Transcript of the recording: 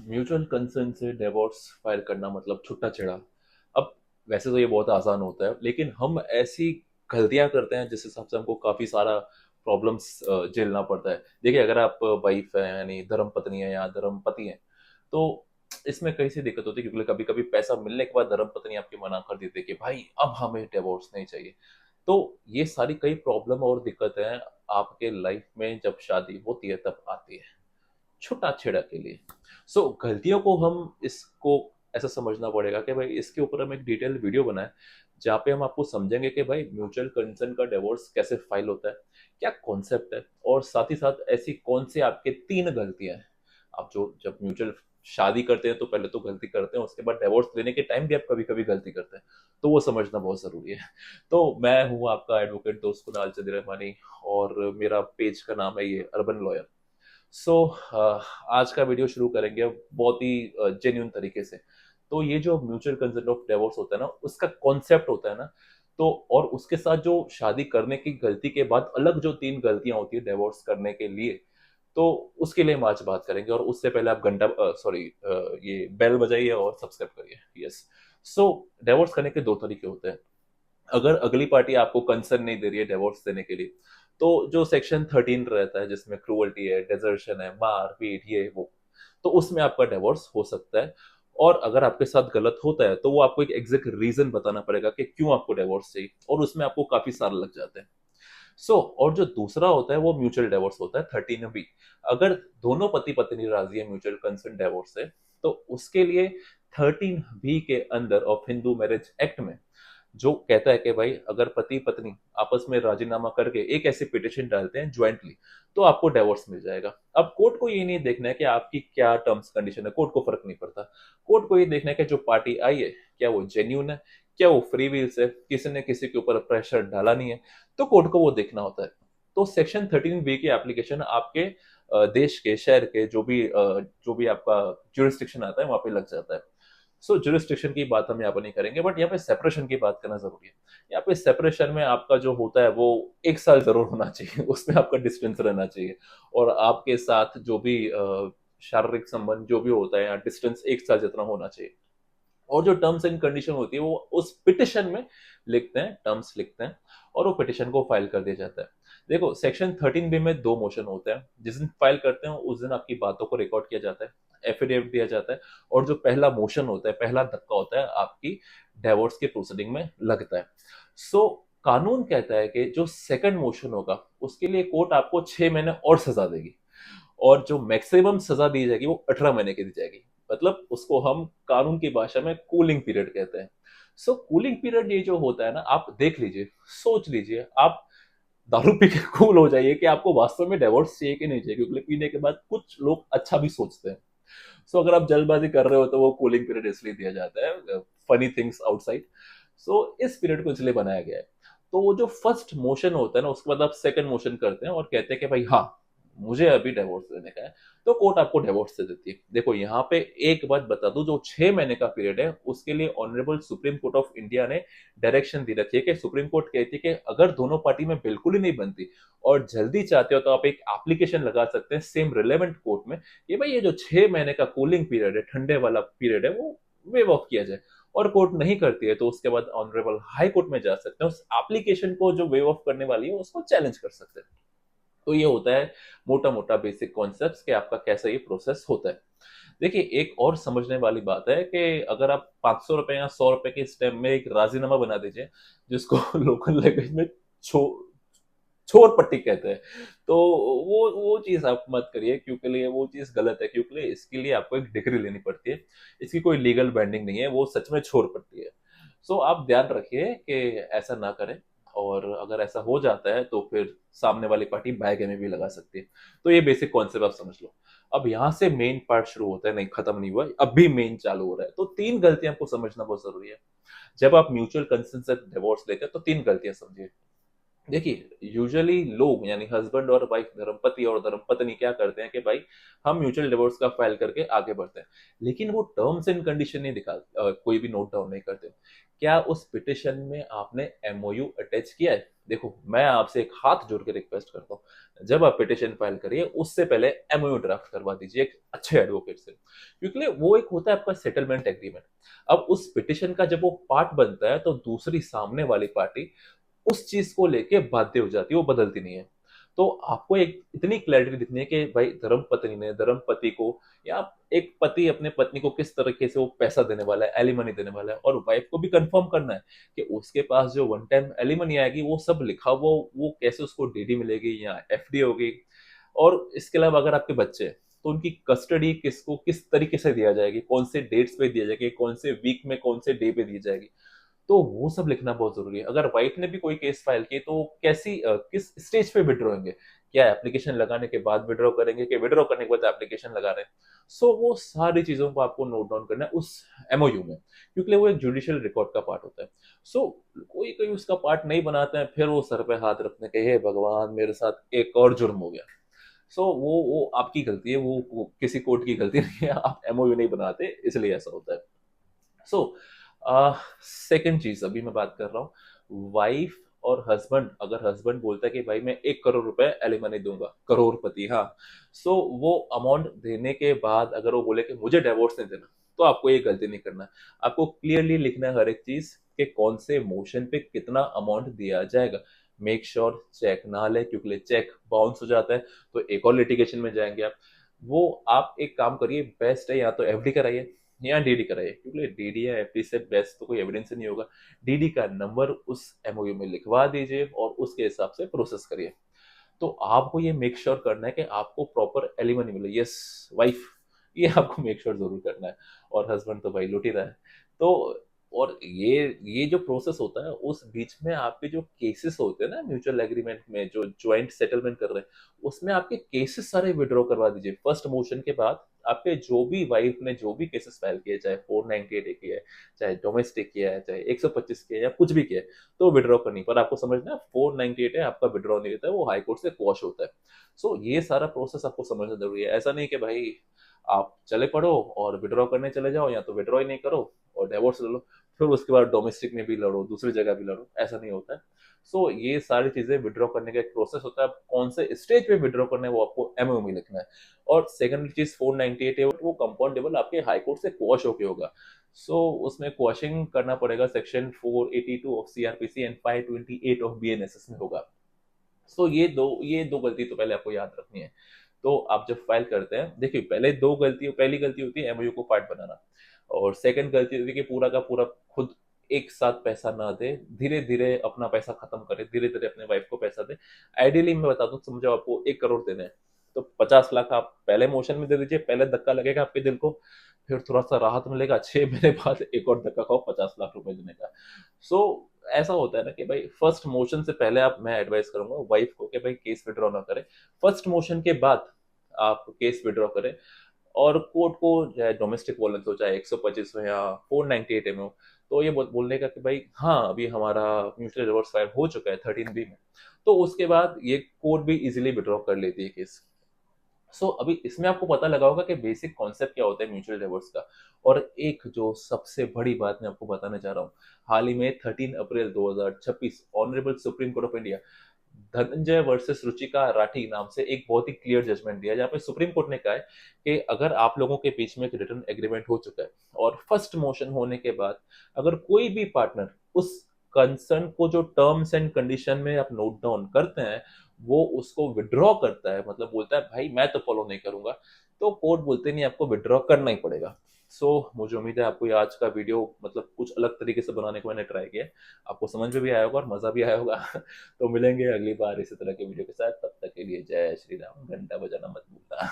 Mutual consent से divorce file करना मतलब छुट्टा-छेड़ा। अब वैसे तो ये बहुत आसान होता है, लेकिन हम ऐसी गलतियाँ करते हैं जिस हिसाब से हमको काफ़ी सारा प्रॉब्लम्स झेलना पड़ता है। देखिए, अगर आप वाइफ़ हैं यानी धर्मपत्नी हैं या धर्मपति हैं, तो इसमें कई सी दिक्कत होती है क्योंकि कभी-कभी पैसा मिलने के बाद धर्मपत्नी आपकी मना कर देती है कि भाई अब हमें डिवोर्स नहीं चाहिए। तो ये सारी कई प्रॉब्लम और दिक्कतें आपके लाइफ में जब शादी होती है तब आती है। छूटा-छेड़ा के लिए। गलतियों को हम इसको ऐसा समझना पड़ेगा कि भाई इसके ऊपर हम एक डिटेल वीडियो बनाएँ, जहाँ पे हम आपको समझेंगे कि भाई म्यूचुअल कंसेंट का डिवोर्स कैसे फाइल होता है, क्या कॉन्सेप्ट है और साथ ही साथ ऐसी कौन से आपके 3 गलतियाँ हैं। आप जो जब म्यूचुअल शादी करते हैं तो पहले तो गलती करते हैं, उसके बाद डिवोर्स लेने के टाइम भी आप कभी-कभी गलती करते हैं, तो वो समझना बहुत ज़रूरी है। तो मैं हूँ आपका एडवोकेट दोस्त कुणाल चंद्रमानी और मेरा पेज का नाम है ये अर्बन लॉयर। सो आज का वीडियो शुरू करेंगे बहुत ही जेन्युइन तरीके से। तो ये जो म्यूचुअल कंसेंट ऑफ डिवोर्स होता है ना, उसका कॉन्सेप्ट होता है ना, तो और उसके साथ जो शादी करने की गलती के बाद अलग जो 3 गलतियाँ होती है डिवोर्स करने के लिए, तो उसके लिए हम आज बात करेंगे और उससे पहले आप घंटा सॉरी ये बेल बजाइए और सब्सक्राइब करिए। यस। सो डिवोर्स करने के 2 तरीके होते हैं। अगर अगली पार्टी आपको कंसर्न नहीं दे रही है डिवोर्स देने के लिए, तो जो सेक्शन 13 रहता है जिसमें क्रूअल्टी है, डेजर्शन है, मार पीट ये वो, तो उसमें आपका डिवोर्स हो सकता है। और अगर आपके साथ गलत होता है तो वो आपको एक एग्जैक्ट रीजन बताना पड़ेगा कि क्यों आपको डिवोर्स चाहिए, और उसमें आपको काफी साल लग जाते हैं। और जो दूसरा होता है वो म्यूचुअल डिवोर्स होता है 13 बी। अगर दोनों पति पत्नी राजी है म्यूचुअल कंसेंट डिवोर्स से, तो उसके लिए 13 बी के अंदर ऑफ हिंदू मैरिज एक्ट में जो कहता है कि भाई अगर पति पत्नी आपस में राजीनामा करके एक ऐसी पिटिशन डालते हैं ज्वाइंटली, तो आपको डिवोर्स मिल जाएगा। अब कोर्ट को ये नहीं देखना है कि आपकी क्या टर्म्स कंडीशन है, कोर्ट को फर्क नहीं पड़ता। कोर्ट को ये देखना है कि जो पार्टी आई है क्या वो जेन्यून है, क्या वो फ्री विल से, किसी ने किसी के ऊपर प्रेशर डाला नहीं है, तो कोर्ट को वो देखना होता है। तो सेक्शन 13 बी की एप्लीकेशन आपके देश के शहर के जो भी आपका जुरिस्डिक्शन आता है वहां पे लग जाता है। जुरिस्डिक्शन की बात हम यहाँ पर नहीं करेंगे, बट यहाँ पे सेपरेशन की बात करना जरूरी है। यहाँ पे सेपरेशन में आपका जो होता है वो 1 साल जरूर होना चाहिए, उसमें आपका डिस्टेंस रहना चाहिए। और आपके साथ जो भी शारीरिक संबंध जो भी होता है, डिस्टेंस 1 साल जितना होना चाहिए। और जो टर्म्स एंड कंडीशन होती है वो उस पिटिशन में लिखते हैं, टर्म्स लिखते हैं, और वो पिटिशन को फाइल कर दिया जाता है। देखो, सेक्शन 13 बी में 2 मोशन होते हैं। जिस दिन फाइल करते हैं उस दिन आपकी बातों को रिकॉर्ड किया जाता है, एफिडेविट दिया जाता है, और जो पहला मोशन होता है, पहला धक्का होता है, आपकी डिवोर्स के प्रोसीडिंग में लगता है। सो कानून कहता है कि जो सेकंड मोशन होगा उसके लिए कोर्ट आपको 6 महीने और सजा देगी, और जो मैक्सिमम सजा दी जाएगी वो 18 महीने की दी जाएगी। मतलब उसको हम कानून की भाषा में कूलिंग पीरियड कहते हैं। कूलिंग पीरियड ये जो होता है ना, आप देख लीजिए, सोच लीजिए, आप दारू पी के कूल हो जाइए कि आपको वास्तव में डिवोर्स चाहिए कि नहीं चाहिए, क्योंकि पीने के बाद कुछ लोग अच्छा भी सोचते हैं। अगर आप जल्दबाजी कर रहे हो तो वो कूलिंग पीरियड इसलिए दिया जाता है, फनी थिंग्स आउटसाइड। इस पीरियड को इसलिए बनाया गया है। तो वो जो फर्स्ट मोशन होता है ना, उसके बाद आप सेकंड मोशन करते हैं और कहते हैं कि भाई हाँ, मुझे अभी डिवोर्स देने का है, तो कोर्ट आपको डिवोर्स दे देती है। देखो, यहाँ पे एक बात बता दूं, जो 6 महीने का पीरियड है उसके लिए honourable supreme court of India ने डायरेक्शन दी रखी है कि सुप्रीम कोर्ट कहती है कि अगर दोनों पार्टी में बिल्कुल ही नहीं बनती और जल्दी चाहते हो तो आप एक एप्लीकेशन लगा सकते हैं सेम रिलेवेंट कोर्ट में कि भाई ये जो 6 महीने का कूलिंग पीरियड है, ठंडे वाला पीरियड है, वो वेव ऑफ किया जाए। और कोर्ट नहीं करती है तो उसके बाद ऑनरेबल हाई कोर्ट में जा सकते हैं, उस एप्लीकेशन को जो वेव ऑफ करने वाली है उसको चैलेंज कर सकते हैं। तो ये होता है मोटा मोटा बेसिक कॉन्सेप्ट कि आपका कैसा ये प्रोसेस होता है। देखिए, एक और समझने वाली बात है कि अगर आप 500 रुपए या 100 रुपए के स्टैम्प में एक राजीनामा बना दीजिए, जिसको लोकल लैंग्वेज में छो छोर पट्टी कहते हैं, तो वो चीज आप मत करिए, क्योंकि लिए वो चीज गलत है, क्योंकि इसके लिए आपको एक डिग्री लेनी पड़ती है। इसकी कोई लीगल बाइंडिंग नहीं है, वो सच में छोर पट्टी है। आप ध्यान रखिए कि ऐसा ना करें, और अगर ऐसा हो जाता है तो फिर सामने वाली पार्टी बैगेमे भी लगा सकती है। तो ये बेसिक कॉन्सेप्ट आप समझ लो। अब यहाँ से मेन पार्ट शुरू होता है, नहीं खत्म नहीं हुआ, अब भी मेन चालू हो रहा है। तो 3 गलतियां आपको समझना बहुत जरूरी है। जब आप म्यूचुअल कंसेंट से डिवोर्स लेते हैं तो 3 गलतियां समझिए। देखिए, यूजुअली लोग यानी हस्बैंड और वाइफ, धर्मपति और धर्मपत्नी क्या करते हैं कि भाई हम म्यूचुअल डिवोर्स का फाइल करके आगे बढ़ते हैं, लेकिन वो टर्म्स एंड कंडीशन नहीं कोई भी नोट डाउन नहीं करते। क्या उस पिटिशन में आपने एमओयू अटैच किया है? देखो, मैं आपसे एक हाथ जोड़ के रिक्वेस्ट करता हूँ, जब आप पिटिशन फाइल करिए उससे पहले एमओयू ड्राफ्ट करवा दीजिए एक अच्छे एडवोकेट से, क्योंकि वो एक होता है आपका सेटलमेंट एग्रीमेंट। अब उस पिटिशन का जब वो पार्ट बनता है तो दूसरी सामने वाली पार्टी उस चीज को लेके बाध्य हो जाती है, वो बदलती नहीं है। तो आपको एक इतनी क्लैरिटी दिखनी है कि भाई धर्म पत्नी ने धर्म पति को, या एक पति अपने पत्नी को किस तरीके से वो पैसा देने वाला है, एलिमनी देने वाला है, और वाइफ को भी कंफर्म करना है कि उसके पास जो वन टाइम एलिमनी आएगी वो सब लिखा हुआ, वो कैसे उसको डीडी मिलेगी या एफडी होगी। और इसके अलावा अगर आपके बच्चे हैं, तो उनकी कस्टडी किसको किस तरीके से दिया जाएगी, कौन से डेट्स पे दिया जाएगी, कौन से वीक में कौन से डे पे दी जाएगी, तो वो सब लिखना बहुत जरूरी है। अगर वाइफ ने भी कोई केस फाइल की तो किस स्टेज पे विड्रॉ होंगे, क्या एप्लीकेशन लगाने के बाद विड्रॉ करेंगे कि विड्रॉ करने के बाद एप्लीकेशन लगा रहे हैं। सो वो सारी चीजों को आपको नोट डाउन करना है उस एमओयू में, क्योंकि वो एक जुडिशियल रिकॉर्ड का पार्ट होता है। सो कोई कोई उसका पार्ट नहीं बनाते हैं, फिर वो सर पे हाथ रखने के, हे भगवान मेरे साथ एक और जुर्म हो गया। सो वो आपकी गलती है, वो किसी कोर्ट की गलती नहीं है, आप एमओयू नहीं बनाते इसलिए ऐसा होता है। सो सेकंड चीज अभी मैं बात कर रहा हूँ, वाइफ और हस्बैंड, अगर हस्बैंड बोलता है कि भाई मैं 1 करोड़ रुपए एलिमनी दूंगा, करोड़पति, हाँ, सो वो अमाउंट देने के बाद अगर वो बोले कि मुझे डिवोर्स नहीं देना, तो आपको ये गलती नहीं करना है। आपको क्लियरली लिखना है हर एक चीज कि कौन से मोशन पे कितना अमाउंट दिया जाएगा। मेक श्योर चेक ना ले, क्योंकि चेक बाउंस हो जाता है तो एक और लिटिगेशन में जाएंगे आप। वो आप एक काम करिए, बेस्ट है या तो एफडी कराइए या डीडी कराइए, क्योंकि डीडी या एफडी से बेस्ट तो कोई एविडेंस नहीं होगा। डीडी का नंबर उस एमओयू में लिखवा दीजिए और उसके हिसाब से प्रोसेस करिए। तो आपको ये मेक श्योर करना है कि आपको प्रॉपर एलिमनी मिले। यस वाइफ, ये आपको मेक श्योर जरूर करना है। और हस्बैंड तो भाई लुट ही रहा है। तो और ये जो प्रोसेस होता है उस बीच में आपके जो केसेस होते हैं ना म्यूचुअल एग्रीमेंट में, जो ज्वाइंट सेटलमेंट कर रहे हैं, उसमें आपके केसेस सारे विड्रॉ करवा दीजिए फर्स्ट मोशन के बाद। आपके जो भी वाइफ ने जो भी केसेस फाइल किए, चाहे 498 किया है, चाहे डोमेस्टिक किया है, चाहे 125 किया है, या कुछ भी किया है, तो विड्रॉ करनी। पर आपको समझना है 498 है, आपका विड्रॉ नहीं होता है, वो हाई कोर्ट से क्वॉश होता है। सो ये सारा प्रोसेस आपको समझना जरूरी है। ऐसा नहीं कि भाई आप चले पड़ो और विड्रॉ करने चले जाओ, या तो विड्रॉ ही नहीं करो और डिवोर्स ले लो, फिर उसके बाद डोमेस्टिक में भी लड़ो, दूसरी जगह भी लड़ो, ऐसा नहीं होता है। सो ये सारी चीजें विड्रॉ करने का एक प्रोसेस होता है। आप कौन से स्टेज पे विड्रॉ करना है वो आपको एमओ में लिखना है। और सेकंड चीज 498 है, वो कंपाउंडेबल आपके हाई कोर्ट से क्वॉश होके होगा। सो उसमें क्वॉशिंग करना पड़ेगा, section 482 of CrPC and 528 of BNSS में होगा। सो ये दो गलती तो पहले आपको याद रखनी है। तो आप जब फाइल करते हैं, देखिए पहली गलती होती है एमओयू को पार्ट बनाना, और सेकंड गलती होती है कि पूरा का पूरा खुद एक साथ पैसा ना दे, धीरे धीरे अपना पैसा खत्म करे, धीरे धीरे अपने वाइफ को पैसा दे। आइडियली मैं बता दूं, समझो आपको 1 करोड़ देने हैं, तो 50 लाख आप पहले मोशन में दे दीजिए, पहले धक्का लगेगा आपके दिल को, फिर थोड़ा सा राहत मिलेगा, 6 महीने बाद एक और धक्का खाओ 50 लाख रुपए देने का। सो ऐसा होता है ना कि भाई फर्स्ट मोशन से पहले आप, मैं एडवाइस करूंगा वाइफ को कि भाई केस विड्रॉ ना करें, फर्स्ट मोशन के बाद आप केस विड्रॉ करें। और कोर्ट को चाहे डोमेस्टिक वायलेंस हो, चाहे 125 हो या 498 में हो, तो ये बोलने का कि भाई हाँ अभी हमारा म्यूचुअल डिवोर्स फाइल हो चुका है 13B में, तो उसके बाद ये कोर्ट भी इजीली विड्रॉ कर लेती है केस। अभी इसमें आपको पता लगा होगा कि बेसिक कॉन्सेप्ट क्या होता है म्यूचुअल डिवोर्स का। और एक जो सबसे बड़ी बात मैं आपको बताने जा रहा हूँ, हाल ही में 13 अप्रैल 2026 honourable supreme court of India Dhananjay versus Ruchika Rathi नाम से एक बहुत ही क्लियर जजमेंट दिया, जहाँ पे सुप्रीम कोर्ट ने कहा है कि अगर आप लोगों के बीच में एक रिटर्न एग्रीमेंट हो चुका है और फर्स्ट मोशन होने के बाद अगर कोई भी पार्टनर उस कंसर्न को जो टर्म्स एंड कंडीशन में आप नोट डाउन करते हैं वो उसको विड्रॉ करता है, मतलब बोलता है भाई मैं तो फॉलो नहीं करूंगा, तो कोर्ट बोलते नहीं आपको विड्रॉ करना ही पड़ेगा। मुझे उम्मीद है आपको ये आज का वीडियो मतलब कुछ अलग तरीके से बनाने को मैंने ट्राई किया, आपको समझ में भी आया होगा और मजा भी आया होगा। तो मिलेंगे अगली बार इसी तरह के वीडियो के साथ, तब तक के लिए जय श्री राम, घंटा बजाना मत भूलना।